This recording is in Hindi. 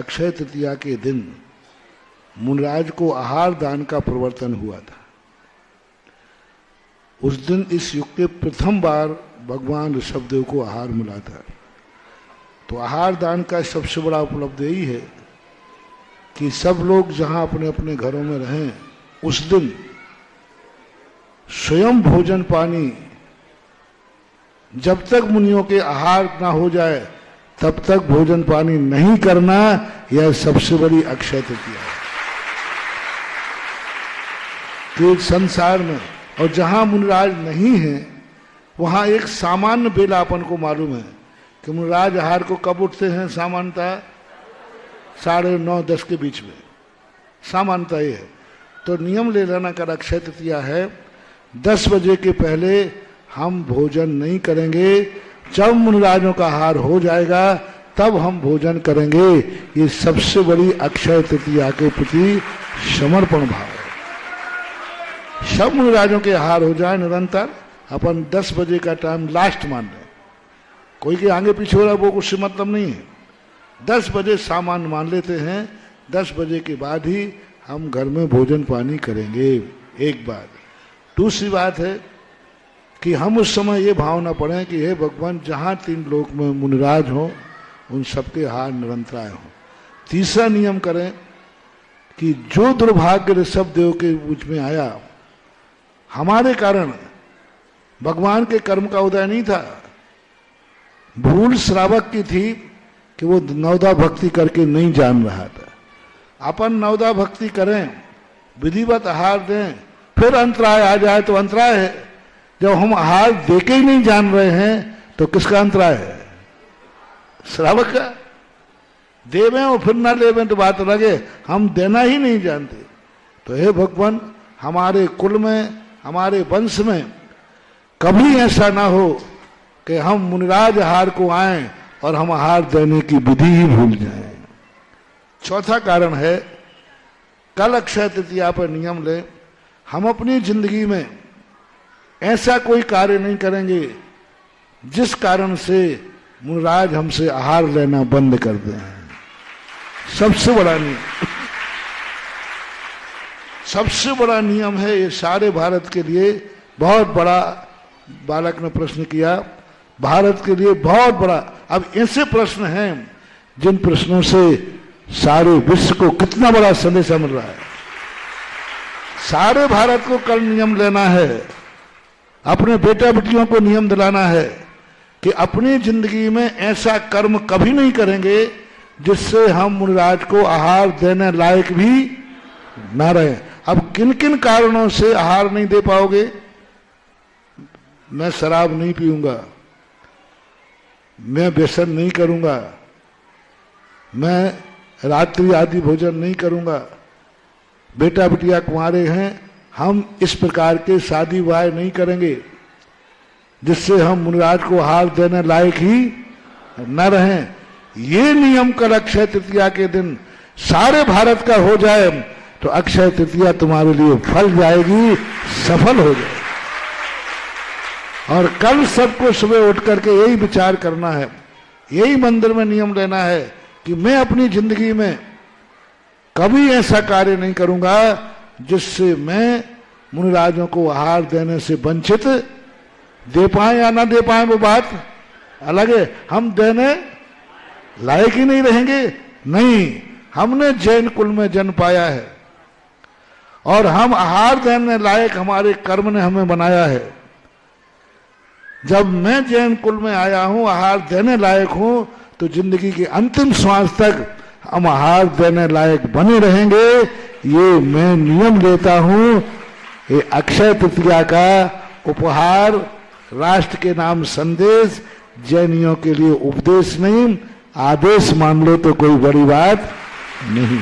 अक्षय तृतीया के दिन मुनिराज को आहार दान का प्रवर्तन हुआ था। उस दिन इस युग के प्रथम बार भगवान ऋषभदेव को आहार मिला था। तो आहार दान का सबसे बड़ा उपलब्ध यही है कि सब लोग जहां अपने अपने घरों में रहें, उस दिन स्वयं भोजन पानी जब तक मुनियों के आहार ना हो जाए तब तक भोजन पानी नहीं करना, यह सबसे बड़ी अक्षय तृतीया है कि संसार में। और जहां मुनिराज नहीं है वहां एक सामान्य बेला अपन को मालूम है कि मुनिराज आहार को कब उठते हैं, सामान्यतः 9:30-10 के बीच में, सामान्यतः ये है। तो नियम ले लेना कर अक्षय तृतीया है 10 बजे के पहले हम भोजन नहीं करेंगे। जब मुनिराजों का आहार हो जाएगा तब हम भोजन करेंगे। ये सबसे बड़ी अक्षय तृतीया के प्रति समर्पण भाव है। सब मुनिराजों के आहार हो जाए निरंतर, अपन 10 बजे का टाइम लास्ट मान लें। कोई के आगे पीछे हो रहा है वो उससे मतलब नहीं है। 10 बजे सामान्य मान लेते हैं, 10 बजे के बाद ही हम घर में भोजन पानी करेंगे। एक बात। दूसरी बात है कि हम उस समय ये भावना पढ़ें कि हे भगवान, जहाँ 3 लोक में मुनिराज हों उन सबके आहार निरंतराय हों। तीसरा नियम करें कि जो दुर्भाग्य ऋषभदेव के बीच में आया, हमारे कारण भगवान के कर्म का उदय नहीं था, भूल श्रावक की थी कि वो नवदा भक्ति करके नहीं जान रहा था। अपन नवदा भक्ति करें, विधिवत आहार दें, फिर अंतराय आ जाए तो अंतराय है। जब हम आहार देके ही नहीं जान रहे हैं तो किसका अंतराय है? श्रावक का। देवें और फिर ना लेवें तो बात लगे, हम देना ही नहीं जानते। तो हे भगवान, हमारे कुल में, हमारे वंश में कभी ऐसा ना हो कि हम मुनिराज आहार को आएं और हम आहार देने की विधि ही भूल जाएं। चौथा कारण है, कल अक्षय तृतीया पर नियम लें, हम अपनी जिंदगी में ऐसा कोई कार्य नहीं करेंगे जिस कारण से मुनिराज हमसे आहार लेना बंद कर दें। सबसे बड़ा नियम, सबसे बड़ा नियम है ये सारे भारत के लिए। बहुत बड़ा, बालक ने प्रश्न किया, भारत के लिए बहुत बड़ा। अब ऐसे प्रश्न हैं जिन प्रश्नों से सारे विश्व को कितना बड़ा संदेश मिल रहा है। सारे भारत को कल नियम लेना है, अपने बेटा बेटियों को नियम दिलाना है कि अपनी जिंदगी में ऐसा कर्म कभी नहीं करेंगे जिससे हम मुनिराज को आहार देने लायक भी ना रहे। अब किन किन कारणों से आहार नहीं दे पाओगे? मैं शराब नहीं पीऊंगा, मैं व्यसन नहीं करूंगा, मैं रात्रि आदि भोजन नहीं करूंगा, बेटा बेटिया कुंवारे हैं, हम इस प्रकार के शादी विवाह नहीं करेंगे जिससे हम मुनिराज को आहार देने लायक ही न रहें। ये नियम कल अक्षय तृतीया के दिन सारे भारत का हो जाए तो अक्षय तृतीया तुम्हारे लिए फल जाएगी, सफल हो जाएगी। और कल सबको सुबह उठ करके यही विचार करना है, यही मंदिर में नियम लेना है कि मैं अपनी जिंदगी में कभी ऐसा कार्य नहीं करूंगा जिससे मैं मुनिराजों को आहार देने से वंचित, दे पाए या ना दे पाए वो बात अलग है। हम देने लायक ही नहीं रहेंगे। नहीं, हमने जैन कुल में जन्म पाया है और हम आहार देने लायक हमारे कर्म ने हमें बनाया है। जब मैं जैन कुल में आया हूं, आहार देने लायक हूं, तो जिंदगी के अंतिम श्वास तक हम आहार देने लायक बने रहेंगे। ये मैं नियम लेता हूं। ये अक्षय तृतीया का उपहार, राष्ट्र के नाम संदेश, जैनियों के लिए उपदेश नहीं, आदेश मान लो तो कोई बड़ी बात नहीं।